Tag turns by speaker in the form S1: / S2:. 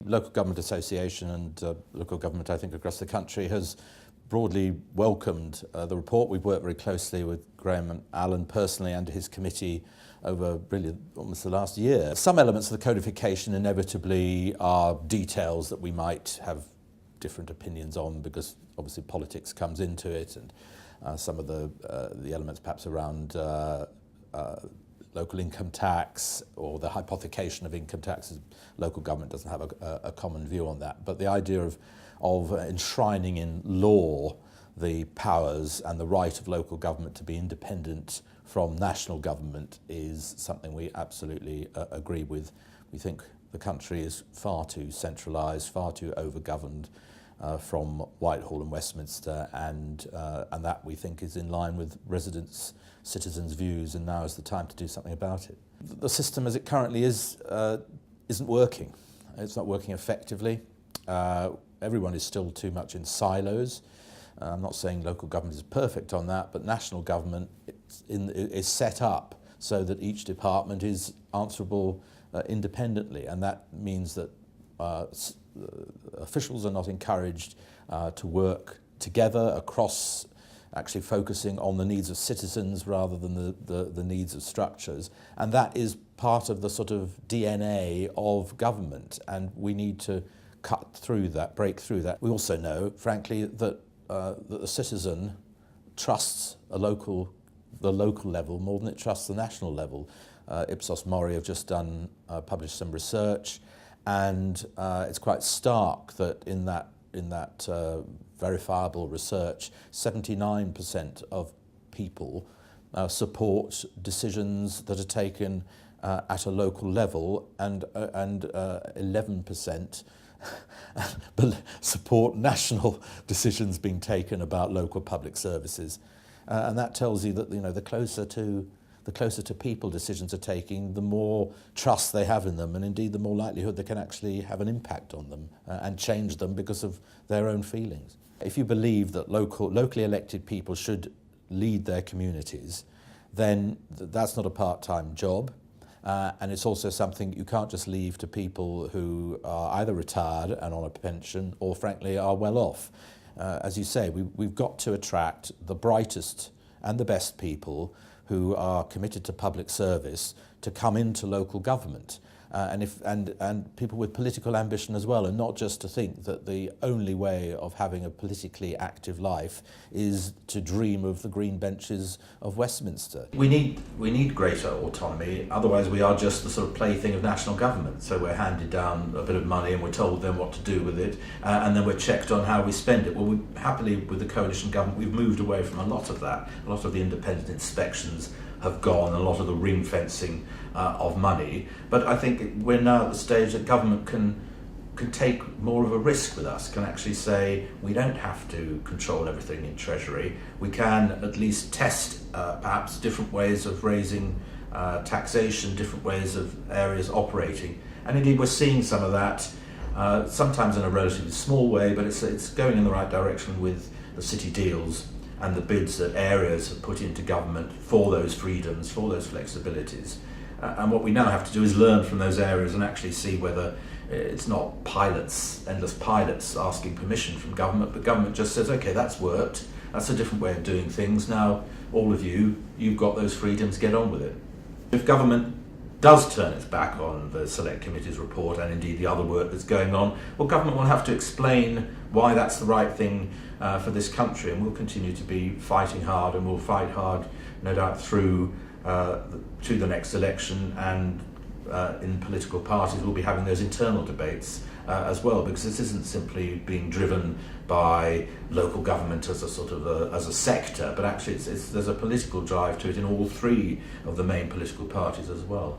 S1: Local Government Association and local government, I think, across the country has broadly welcomed the report. We've worked very closely with Graham and Alan personally and his committee over really almost the last year. Some elements of the codification inevitably are details that we might have different opinions on, because obviously politics comes into it, and some of the elements perhaps around local income tax or the hypothecation of income taxes. Local government doesn't have a common view on that. But the idea of enshrining in law the powers and the right of local government to be independent from national government is something we absolutely agree with. We think the country is far too centralised, far too over-governed from Whitehall and Westminster, and that we think is in line with residents, citizens' views, and now is the time to do something about it. The system as it currently is isn't working. It's not working effectively. Everyone is still too much in silos. I'm not saying local government is perfect on that, but national government is set up so that each department is answerable independently, and that means that officials are not encouraged to work together across, actually focusing on the needs of citizens rather than the needs of structures. And that is part of the sort of DNA of government, and we need to cut through that, break through that. We also know, frankly, that the citizen trusts the local level more than it trusts the national level. Ipsos Mori have just published some research, and it's quite stark that in that verifiable research, 79% of people support decisions that are taken at a local level, and 11% support national decisions being taken about local public services. And that tells you that, the closer to people decisions are taking, the more trust they have in them, and indeed the more likelihood they can actually have an impact on them and change them because of their own feelings. If you believe that locally elected people should lead their communities, then that's not a part-time job. And it's also something you can't just leave to people who are either retired and on a pension, or frankly are well off. As you say, we've got to attract the brightest and the best people who are committed to public service to come into local government, and people with political ambition as well, and not just to think that the only way of having a politically active life is to dream of the green benches of Westminster. We need greater autonomy, otherwise we are just the sort of plaything of national government. So we're handed down a bit of money and we're told then what to do with it, and then we're checked on how we spend it. Well, we happily, with the coalition government, we've moved away from a lot of that. A lot of the independent inspections have gone, a lot of the ring fencing of money. But I think we're now at the stage that government can take more of a risk with us, can actually say we don't have to control everything in Treasury. We can at least test perhaps different ways of raising taxation, different ways of areas operating. And indeed we're seeing some of that, sometimes in a relatively small way, but it's going in the right direction with the city deals and the bids that areas have put into government for those freedoms, for those flexibilities. And what we now have to do is learn from those areas and actually see whether it's not pilots, endless pilots asking permission from government, but government just says, okay, that's worked, that's a different way of doing things. Now, all of you've got those freedoms, get on with it. If government does turn its back on the Select Committee's report and indeed the other work that's going on, well, government will have to explain why that's the right thing for this country, and we'll continue to be fighting hard, and we'll fight hard, no doubt, through to the next election, and in political parties we'll be having those internal debates as well, because this isn't simply being driven by local government as a sort of as a sector, but actually there's a political drive to it in all three of the main political parties as well.